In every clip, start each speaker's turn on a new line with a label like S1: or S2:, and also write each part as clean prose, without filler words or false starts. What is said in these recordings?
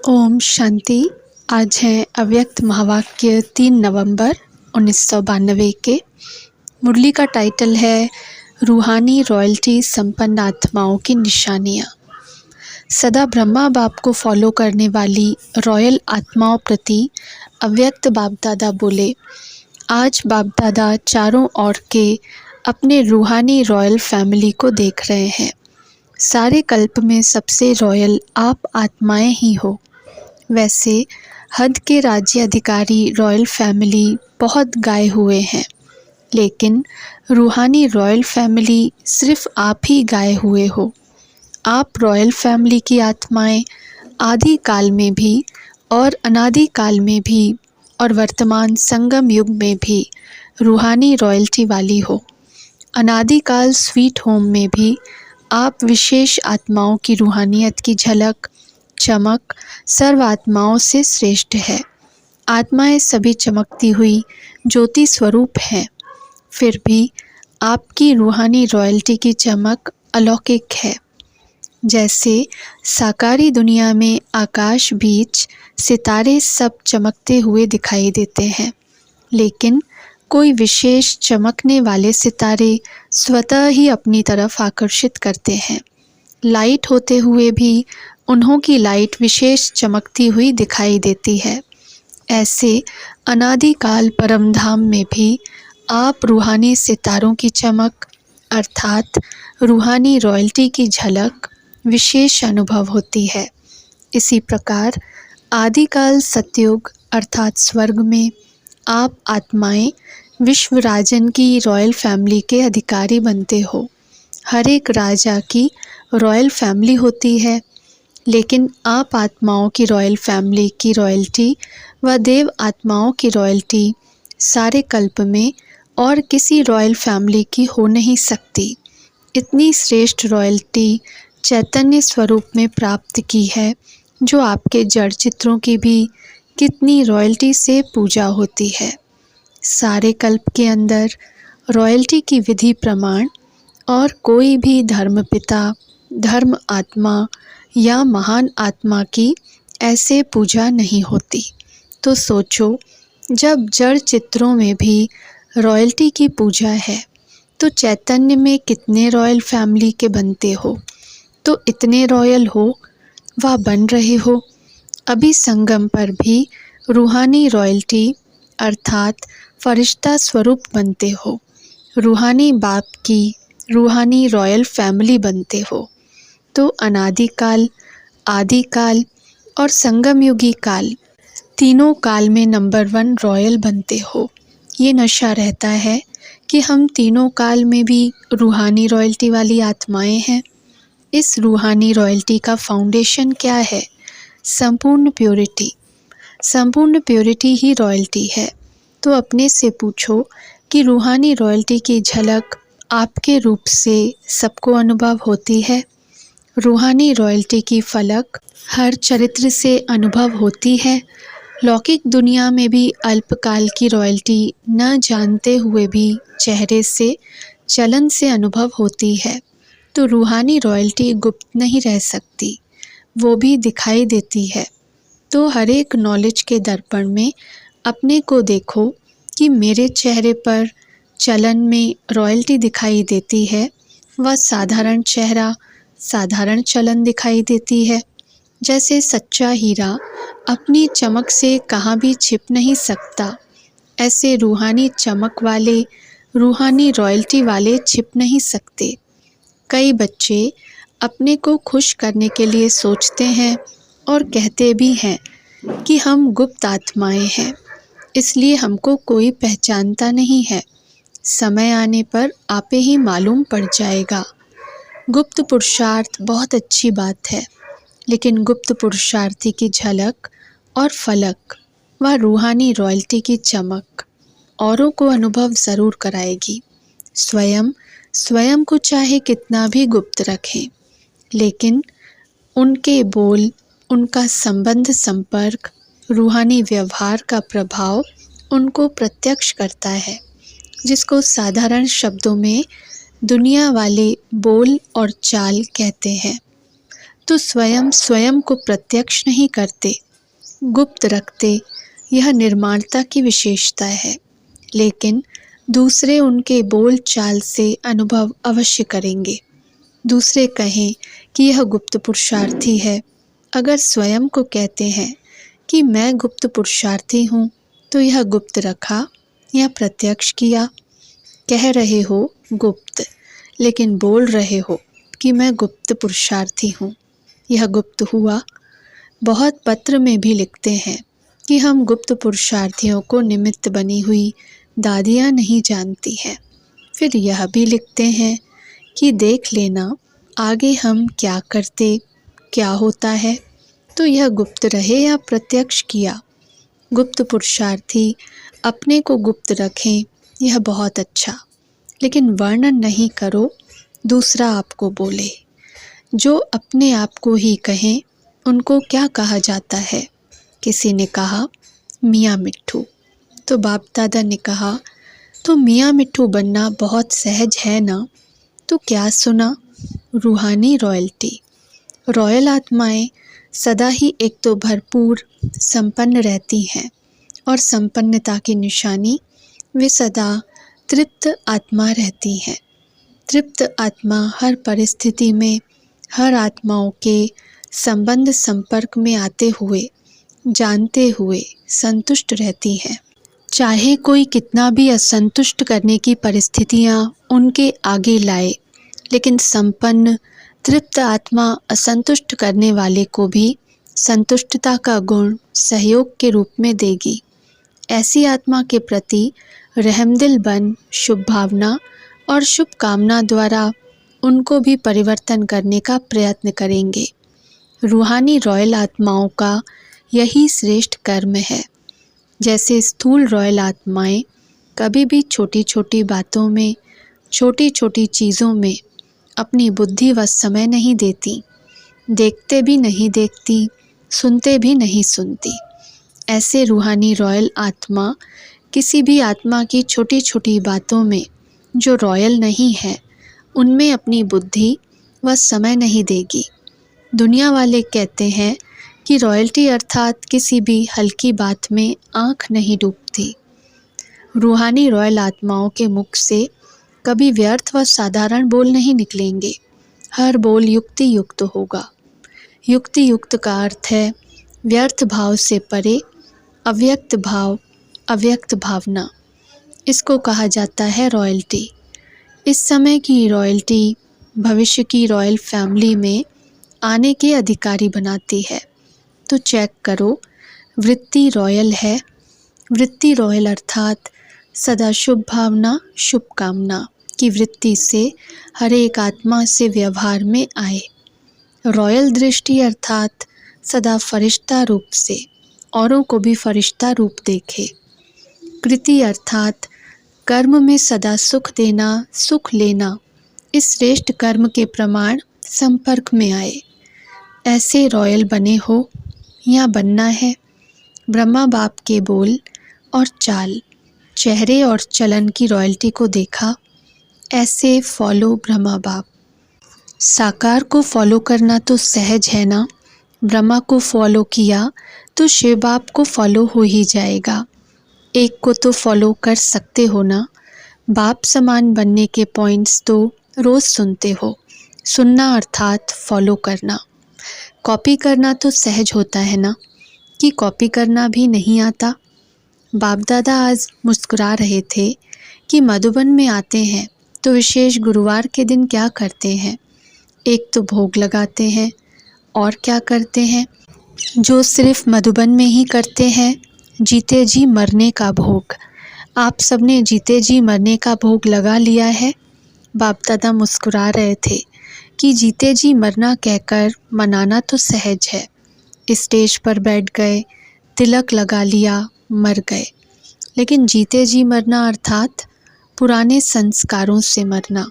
S1: ओम शांति। आज है अव्यक्त महावाक्य 3 नवंबर 1992 के। मुरली का टाइटल है रूहानी रॉयल्टी संपन्न आत्माओं की निशानियाँ। सदा ब्रह्मा बाप को फॉलो करने वाली रॉयल आत्माओं प्रति अव्यक्त बाप दादा बोले, आज बाप दादा चारों ओर के अपने रूहानी रॉयल फैमिली को देख रहे हैं। सारे कल्प में सबसे रॉयल आप आत्माएं ही हो। वैसे हद के राज्य अधिकारी रॉयल फैमिली बहुत गाए हुए हैं, लेकिन रूहानी रॉयल फैमिली सिर्फ आप ही गाए हुए हो। आप रॉयल फैमिली की आत्माएं आदि काल में भी और अनादि काल में भी और वर्तमान संगम युग में भी रूहानी रॉयल्टी वाली हो। अनादि काल स्वीट होम में भी आप विशेष आत्माओं की रूहानियत की झलक चमक सर्व आत्माओं से श्रेष्ठ है। आत्माएं सभी चमकती हुई ज्योति स्वरूप हैं, फिर भी आपकी रूहानी रॉयल्टी की चमक अलौकिक है। जैसे साकारी दुनिया में आकाश बीच सितारे सब चमकते हुए दिखाई देते हैं, लेकिन कोई विशेष चमकने वाले सितारे स्वतः ही अपनी तरफ आकर्षित करते हैं। लाइट होते हुए भी उन्हों की लाइट विशेष चमकती हुई दिखाई देती है। ऐसे अनादिकाल परमधाम में भी आप रूहानी सितारों की चमक अर्थात रूहानी रॉयल्टी की झलक विशेष अनुभव होती है। इसी प्रकार आदिकाल सतयुग अर्थात स्वर्ग में आप आत्माएं विश्व राजन की रॉयल फैमिली के अधिकारी बनते हो। हर एक राजा की रॉयल फैमिली होती है, लेकिन आप आत्माओं की रॉयल फैमिली की रॉयल्टी व देव आत्माओं की रॉयल्टी सारे कल्प में और किसी रॉयल फैमिली की हो नहीं सकती। इतनी श्रेष्ठ रॉयल्टी चैतन्य स्वरूप में प्राप्त की है, जो आपके जड़ चित्रों की भी कितनी रॉयल्टी से पूजा होती है। सारे कल्प के अंदर रॉयल्टी की विधि प्रमाण और कोई भी धर्म पिता, धर्म आत्मा या महान आत्मा की ऐसे पूजा नहीं होती। तो सोचो, जब जड़ चित्रों में भी रॉयल्टी की पूजा है, तो चैतन्य में कितने रॉयल फैमिली के बनते हो। तो इतने रॉयल हो व बन रहे हो। अभी संगम पर भी रूहानी रॉयल्टी अर्थात फरिश्ता स्वरूप बनते हो। रूहानी बाप की रूहानी रॉयल फैमिली बनते हो। तो अनादिकाल, आदिकाल और संगम युगी काल तीनों काल में नंबर 1 रॉयल बनते हो। ये नशा रहता है कि हम तीनों काल में भी रूहानी रॉयल्टी वाली आत्माएं हैं। इस रूहानी रॉयल्टी का फाउंडेशन क्या है? संपूर्ण प्योरिटी। संपूर्ण प्योरिटी ही रॉयल्टी है। तो अपने से पूछो कि रूहानी रॉयल्टी की झलक आपके रूप से सबको अनुभव होती है? रूहानी रॉयल्टी की फलक हर चरित्र से अनुभव होती है। लौकिक दुनिया में भी अल्पकाल की रॉयल्टी न जानते हुए भी चेहरे से चलन से अनुभव होती है। तो रूहानी रॉयल्टी गुप्त नहीं रह सकती, वो भी दिखाई देती है। तो हर एक नॉलेज के दर्पण में अपने को देखो कि मेरे चेहरे पर चलन में रॉयल्टी दिखाई देती है व साधारण चेहरा साधारण चलन दिखाई देती है। जैसे सच्चा हीरा अपनी चमक से कहाँ भी छिप नहीं सकता, ऐसे रूहानी चमक वाले रूहानी रॉयल्टी वाले छिप नहीं सकते। कई बच्चे अपने को खुश करने के लिए सोचते हैं और कहते भी हैं कि हम गुप्त आत्माएं हैं, इसलिए हमको कोई पहचानता नहीं है। समय आने पर आपे ही मालूम पड़ जाएगा। गुप्त पुरुषार्थ बहुत अच्छी बात है, लेकिन गुप्त पुरुषार्थी की झलक और फलक व रूहानी रॉयल्टी की चमक औरों को अनुभव ज़रूर कराएगी। स्वयं को चाहे कितना भी गुप्त रखें, लेकिन उनके बोल, उनका संबंध संपर्क, रूहानी व्यवहार का प्रभाव उनको प्रत्यक्ष करता है, जिसको साधारण शब्दों में दुनिया वाले बोल और चाल कहते हैं। तो स्वयं स्वयं को प्रत्यक्ष नहीं करते, गुप्त रखते। यह निर्माणता की विशेषता है, लेकिन दूसरे उनके बोल चाल से अनुभव अवश्य करेंगे। दूसरे कहें कि यह गुप्त पुरुषार्थी है, अगर स्वयं को कहते हैं कि मैं गुप्त पुरुषार्थी हूँ, तो यह गुप्त रखा या प्रत्यक्ष किया। कह रहे हो गुप्त, लेकिन बोल रहे हो कि मैं गुप्त पुरुषार्थी हूँ, यह गुप्त हुआ। बहुत पत्र में भी लिखते हैं कि हम गुप्त पुरुषार्थियों को निमित्त बनी हुई दादियाँ नहीं जानती हैं। फिर यह भी लिखते हैं कि देख लेना आगे हम क्या करते, क्या होता है। तो यह गुप्त रहे या प्रत्यक्ष किया, गुप्त पुरुषार्थी अपने को गुप्त रखें, यह बहुत अच्छा। लेकिन वर्णन नहीं करो, दूसरा आपको बोले। जो अपने आप को ही कहें, उनको क्या कहा जाता है? किसी ने कहा मियाँ मिट्ठू, तो बाप दादा ने कहा तो मियाँ मिट्ठू बनना बहुत सहज है ना? तो क्या सुना? रूहानी रॉयल्टी। रॉयल आत्माएं सदा ही एक तो भरपूर संपन्न रहती हैं, और संपन्नता की निशानी वे सदा तृप्त आत्मा रहती हैं। तृप्त आत्मा हर परिस्थिति में हर आत्माओं के संबंध संपर्क में आते हुए, जानते हुए संतुष्ट रहती है। चाहे कोई कितना भी असंतुष्ट करने की परिस्थितियाँ उनके आगे लाए, लेकिन संपन्न तृप्त आत्मा असंतुष्ट करने वाले को भी संतुष्टता का गुण सहयोग के रूप में देगी। ऐसी आत्मा के प्रति रहमदिल बन शुभ भावना और शुभ कामना द्वारा उनको भी परिवर्तन करने का प्रयत्न करेंगे। रूहानी रॉयल आत्माओं का यही श्रेष्ठ कर्म है। जैसे स्थूल रॉयल आत्माएं कभी भी छोटी छोटी बातों में, छोटी छोटी चीज़ों में अपनी बुद्धि व समय नहीं देती, देखते भी नहीं देखती, सुनते भी नहीं सुनती। ऐसे रूहानी रॉयल आत्मा किसी भी आत्मा की छोटी छोटी बातों में जो रॉयल नहीं है, उनमें अपनी बुद्धि व समय नहीं देगी। दुनिया वाले कहते हैं कि रॉयल्टी अर्थात किसी भी हल्की बात में आँख नहीं डूबती। रूहानी रॉयल आत्माओं के मुख से कभी व्यर्थ व साधारण बोल नहीं निकलेंगे। हर बोल युक्ति युक्त होगा। युक्ति युक्त का अर्थ है व्यर्थ भाव से परे, अव्यक्त भाव, अव्यक्त भावना। इसको कहा जाता है रॉयल्टी। इस समय की रॉयल्टी भविष्य की रॉयल फैमिली में आने के अधिकारी बनाती है। तो चेक करो, वृत्ति रॉयल है। वृत्ति रॉयल अर्थात सदा शुभ भावना, शुभ कामना की वृत्ति से हर एक आत्मा से व्यवहार में आए। रॉयल दृष्टि अर्थात सदा फरिश्ता रूप से औरों को भी फरिश्ता रूप देखे। कृति अर्थात कर्म में सदा सुख देना, सुख लेना, इस श्रेष्ठ कर्म के प्रमाण संपर्क में आए। ऐसे रॉयल बने हो या बनना है। ब्रह्मा बाप के बोल और चाल, चेहरे और चलन की रॉयल्टी को देखा, ऐसे फॉलो ब्रह्मा बाप। साकार को फॉलो करना तो सहज है ना। ब्रह्मा को फॉलो किया तो शिव बाप को फॉलो हो ही जाएगा। एक को तो फॉलो कर सकते हो ना। बाप समान बनने के पॉइंट्स तो रोज़ सुनते हो। सुनना अर्थात फॉलो करना। कॉपी करना तो सहज होता है ना, कि कॉपी करना भी नहीं आता। बाप दादा आज मुस्कुरा रहे थे कि मधुबन में आते हैं तो विशेष गुरुवार के दिन क्या करते हैं। एक तो भोग लगाते हैं, और क्या करते हैं जो सिर्फ मधुबन में ही करते हैं, जीते जी मरने का भोग। आप सबने जीते जी मरने का भोग लगा लिया है। बाप दादा मुस्कुरा रहे थे कि जीते जी मरना कहकर मनाना तो सहज है। स्टेज पर बैठ गए, तिलक लगा लिया, मर गए। लेकिन जीते जी मरना अर्थात पुराने संस्कारों से मरना,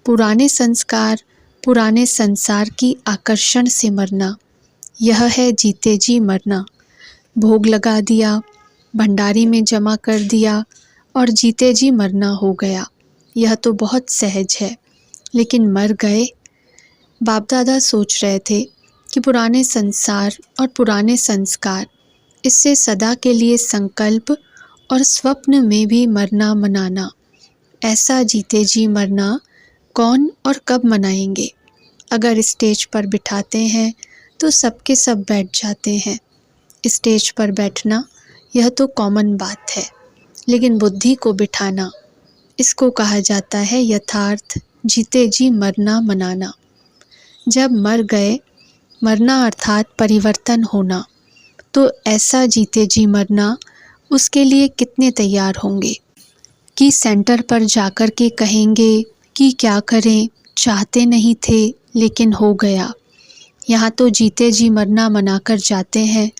S1: पुराने संस्कार, पुराने संसार की आकर्षण से मरना, यह है जीते जी मरना। भोग लगा दिया, भंडारी में जमा कर दिया और जीते जी मरना हो गया। यह तो बहुत सहज है, लेकिन मर गए। बाप दादा सोच रहे थे कि पुराने संसार और पुराने संस्कार, इससे सदा के लिए संकल्प और स्वप्न में भी मरना मनाना। ऐसा जीते जी मरना कौन और कब मनाएंगे? अगर स्टेज पर बिठाते हैं तो सबके सब बैठ जाते हैं। स्टेज पर बैठना यह तो कॉमन बात है, लेकिन बुद्धि को बिठाना, इसको कहा जाता है यथार्थ जीते जी मरना मनाना। जब मर गए, मरना अर्थात परिवर्तन होना, तो ऐसा जीते जी मरना, उसके लिए कितने तैयार होंगे कि सेंटर पर जाकर के कहेंगे कि क्या करें, चाहते नहीं थे लेकिन हो गया। यहाँ तो जीते जी मरना मनाकर जाते हैं,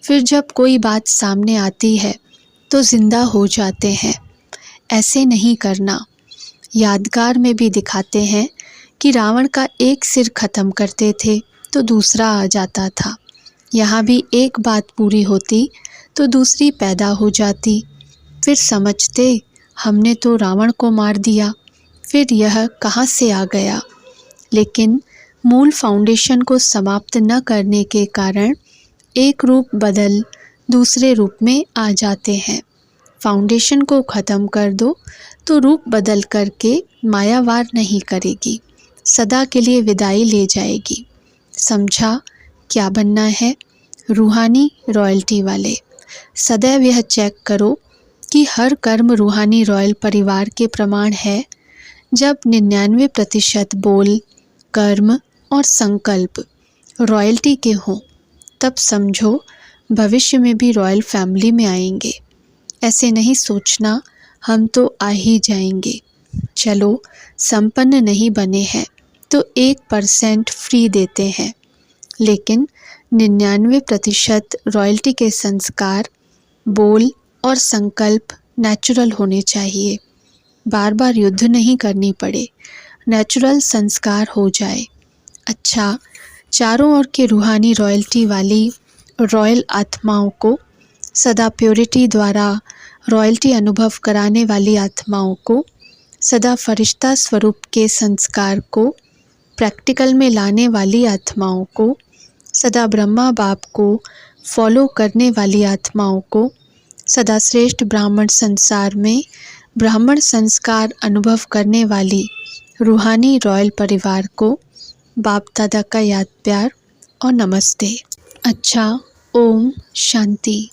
S1: फिर जब कोई बात सामने आती है तो जिंदा हो जाते हैं। ऐसे नहीं करना। यादगार में भी दिखाते हैं कि रावण का एक सिर खत्म करते थे तो दूसरा आ जाता था। यहाँ भी एक बात पूरी होती तो दूसरी पैदा हो जाती। फिर समझते हमने तो रावण को मार दिया, फिर यह कहाँ से आ गया। लेकिन मूल फाउंडेशन को समाप्त न करने के कारण एक रूप बदल दूसरे रूप में आ जाते हैं। फाउंडेशन को ख़त्म कर दो तो रूप बदल करके मायावार नहीं करेगी, सदा के लिए विदाई ले जाएगी। समझा क्या बनना है? रूहानी रॉयल्टी वाले। सदैव यह चेक करो कि हर कर्म रूहानी रॉयल परिवार के प्रमाण है। जब 99% बोल, कर्म और संकल्प रॉयल्टी के हों, तब समझो भविष्य में भी रॉयल फैमिली में आएंगे। ऐसे नहीं सोचना हम तो आ ही जाएंगे। चलो संपन्न नहीं बने हैं तो 1% फ्री देते हैं, लेकिन 99% रॉयल्टी के संस्कार, बोल और संकल्प नेचुरल होने चाहिए। बार बार युद्ध नहीं करनी पड़े, नेचुरल संस्कार हो जाए। अच्छा, चारों ओर के रूहानी रॉयल्टी वाली रॉयल आत्माओं को, सदा प्योरिटी द्वारा रॉयल्टी अनुभव कराने वाली आत्माओं को, सदा फरिश्ता स्वरूप के संस्कार को प्रैक्टिकल में लाने वाली आत्माओं को, सदा ब्रह्मा बाप को फॉलो करने वाली आत्माओं को, सदा श्रेष्ठ ब्राह्मण संसार में ब्राह्मण संस्कार अनुभव करने वाली रूहानी रॉयल परिवार को बाप दादा का याद प्यार और नमस्ते। अच्छा, ओम शांति।